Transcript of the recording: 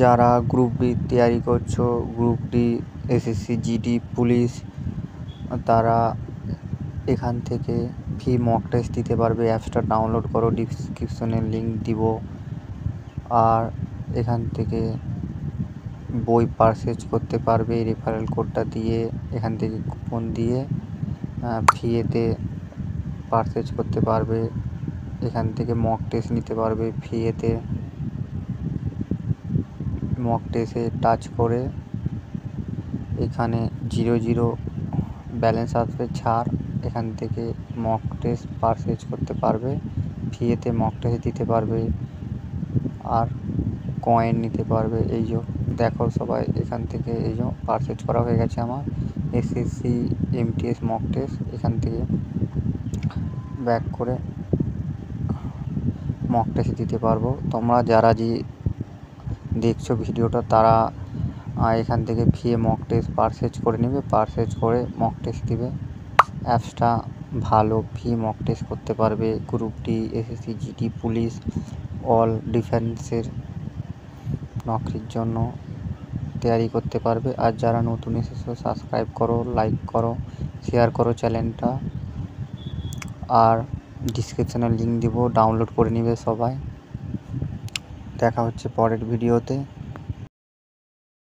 যারা group D তৈরি করছো, group D, SSC, GD, police, তারা এখান থেকে ফ্রি মক টেস্ট দিতে পারবে। অ্যাপসটা ডাউনলোড করো, ডিসক্রিপশনে লিঙ্ক দিব। আর এখান থেকে বই পারচেজ করতে পারবে রেফারেল কোডটা দিয়ে। এখান থেকে কুপন দিয়ে ফ্রিতে পারচেজ করতে পারবে। এখান থেকে মক টেস্ট নিতে পারবে ফ্রিতে। মক টেস্টে টাচ করে এখানে 0 ব্যালেন্স আসবে ছাড়। এখান থেকে মক টেস্ট পারচেজ করতে পারবে, ফ্রিতে মক টেস্ট দিতে পারবে আর কয়েন নিতে পারবে। এই যে দেখো সবাই, এখান থেকে এই যে পারচেজ করা হয়ে গেছে আমার এসএসসি এমটিএস মক টেস্ট। এখান থেকে ব্যাক করে মক টেস্ট দিতে পারবো। তোমরা যারা দেখছো ভিডিওটা, তারা এখান থেকে ফ্রি মক টেস্ট পারচেজ করে নেবে, পারচেজ করে মক টেস্ট দিবে। অ্যাপসটা ভালো, ফ্রি মক টেস্ট করতে পারবে। Group D, SSC, GD, police, all ডিফেন্সের নকরির জন্য তৈরি করতে পারবে। আর যারা নতুন এসেছো, সাবস্ক্রাইব করো, লাইক করো, শেয়ার করো চ্যানেলটা। আর ডিসক্রিপশনে লিঙ্ক দিব, ডাউনলোড করে নেবে সবাই। দেখা হচ্ছে পরের ভিডিওতে।